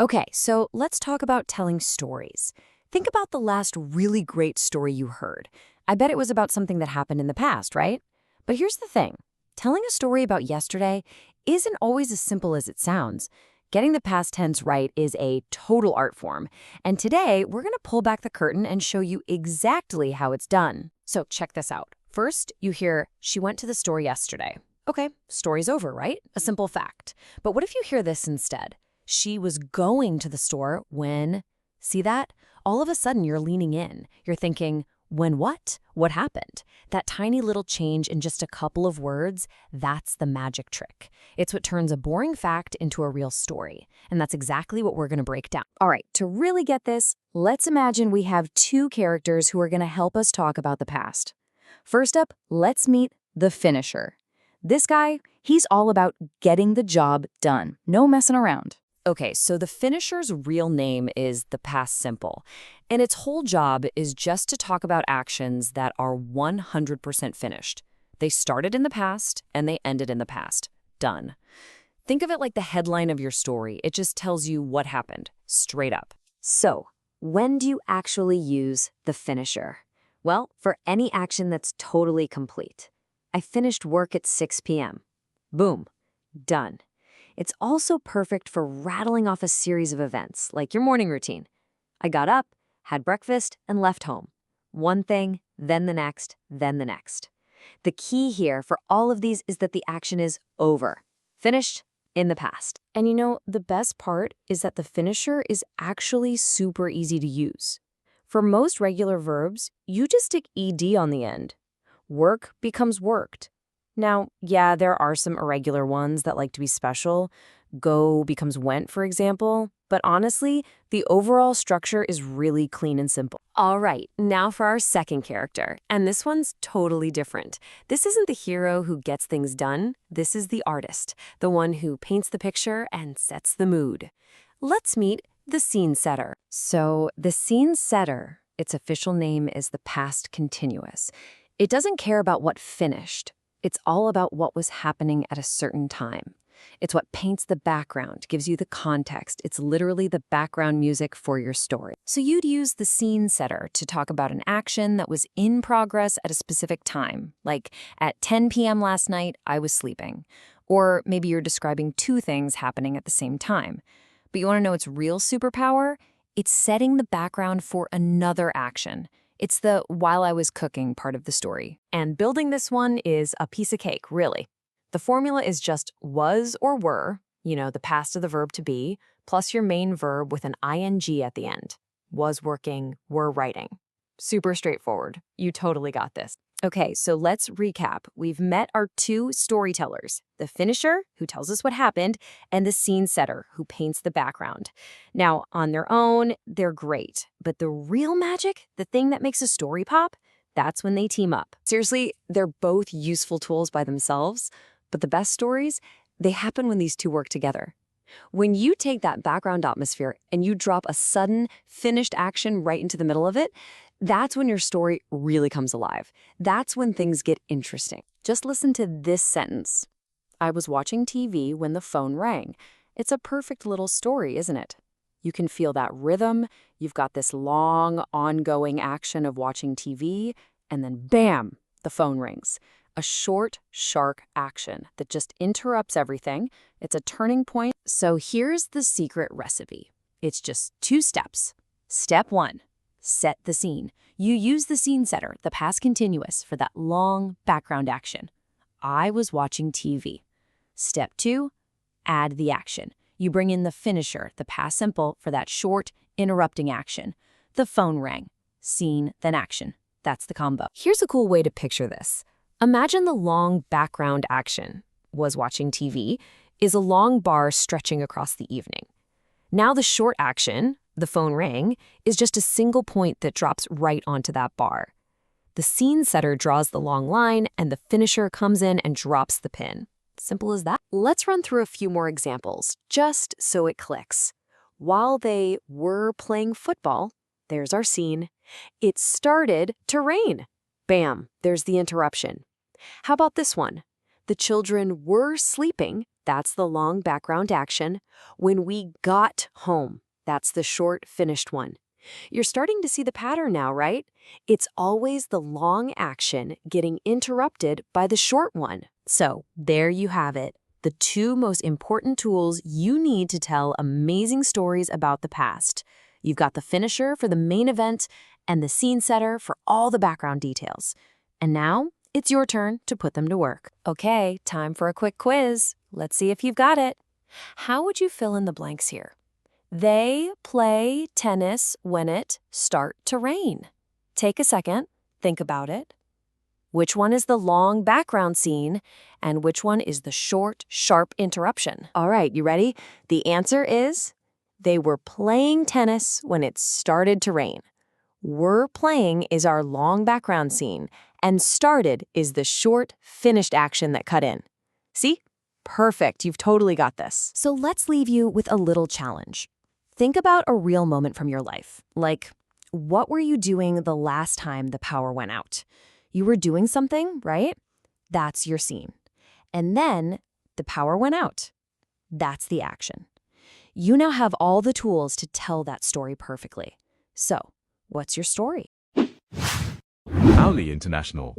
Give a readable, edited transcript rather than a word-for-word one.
Okay, so let's talk about telling stories. Think about the last really great story you heard. I bet it was about something that happened in the past, right? But here's the thing. Telling a story about yesterday isn't always as simple as it sounds. Getting the past tense right is a total art form. And today, we're going to pull back the curtain and show you exactly how it's done. So check this out. First, you hear, she went to the store yesterday. Okay, story's over, right? A simple fact. But what if you hear this instead? She was going to the store when... See that? All of a sudden, you're leaning in. You're thinking, when what? What happened? That tiny little change in just a couple of words, that's the magic trick. It's what turns a boring fact into a real story. And that's exactly what we're going to break down. All right, to really get this, let's imagine we have two characters who are going to help us talk about the past. First up, let's meet the finisher. This guy, he's all about getting the job done. No messing around. Okay, so the finisher's real name is the past simple, and its whole job is just to talk about actions that are 100% finished. They started in the past, and they ended in the past. Done. Think of it like the headline of your story. It just tells you what happened, straight up. So, when do you actually use the finisher? Well, for any action that's totally complete. I finished work at 6 p.m. Boom. Done. It's also perfect for rattling off a series of events, like your morning routine. I got up, had breakfast, and left home. One thing, then the next, then the next. The key here for all of these is that the action is over. Finished, in the past. And you know, the best part is that the finisher is actually super easy to use. For most regular verbs, you just stick ed on the end. Work becomes worked. Now, yeah, there are some irregular ones that like to be special. Go becomes went, for example. But honestly, the overall structure is really clean and simple. All right, now for our second character. And this one's totally different. This isn't the hero who gets things done. This is the artist, the one who paints the picture and sets the mood. Let's meet the scene setter. So the scene setter, its official name is the past continuous. It doesn't care about what finished. It's all about what was happening at a certain time. It's what paints the background, gives you the context. It's literally the background music for your story. So you'd use the scene setter to talk about an action that was in progress at a specific time, like at 10 p.m. last night, I was sleeping. Or maybe you're describing two things happening at the same time. But you want to know its real superpower? It's setting the background for another action. It's the while I was cooking part of the story. And building this one is a piece of cake, really. The formula is just was or were, the past of the verb to be, plus your main verb with an ing at the end. Was working, were writing. Super straightforward. You totally got this. Okay, so let's recap. We've met our two storytellers, the finisher, who tells us what happened, and the scene setter, who paints the background. Now, on their own, they're great. But the real magic, the thing that makes a story pop, that's when they team up. Seriously, they're both useful tools by themselves, but the best stories, they happen when these two work together. When you take that background atmosphere and you drop a sudden, finished action right into the middle of it, that's when your story really comes alive. That's when things get interesting. Just listen to this sentence. I was watching TV when the phone rang. It's a perfect little story, isn't it? You can feel that rhythm. You've got this long, ongoing action of watching TV, and then bam, the phone rings. A short, sharp action that just interrupts everything. It's a turning point. So here's the secret recipe. It's just 2 steps. Step 1, set the scene. You use the scene setter, the past continuous, for that long background action. I was watching TV. Step 2, add the action. You bring in the finisher, the past simple, for that short, interrupting action. The phone rang. Scene, then action. That's the combo. Here's a cool way to picture this. Imagine the long background action, was watching TV, is a long bar stretching across the evening. Now the short action, the phone rang, is just a single point that drops right onto that bar. The scene setter draws the long line, and the finisher comes in and drops the pin. Simple as that. Let's run through a few more examples, just so it clicks. While they were playing football, there's our scene, it started to rain. Bam, there's the interruption. How about this one? The children were sleeping That's the long background action. When we got home, that's the short finished one. You're starting to see the pattern now, right? It's always the long action getting interrupted by the short one. So there you have it, the two most important tools you need to tell amazing stories about the past. You've got the finisher for the main event and the scene setter for all the background details. And now it's your turn to put them to work. Okay, time for a quick quiz. Let's see if you've got it. How would you fill in the blanks here? They play tennis when it starts to rain. Take a second, think about it. Which one is the long background scene, and which one is the short, sharp interruption? All right, you ready? The answer is they were playing tennis when it started to rain. Were playing is our long background scene, and started is the short, finished action that cut in. See? Perfect, you've totally got this. So let's leave you with a little challenge. Think about a real moment from your life, like what were you doing the last time the power went out? You were doing something, right? That's your scene. And then the power went out. That's the action. You now have all the tools to tell that story perfectly. So, what's your story? Howley International.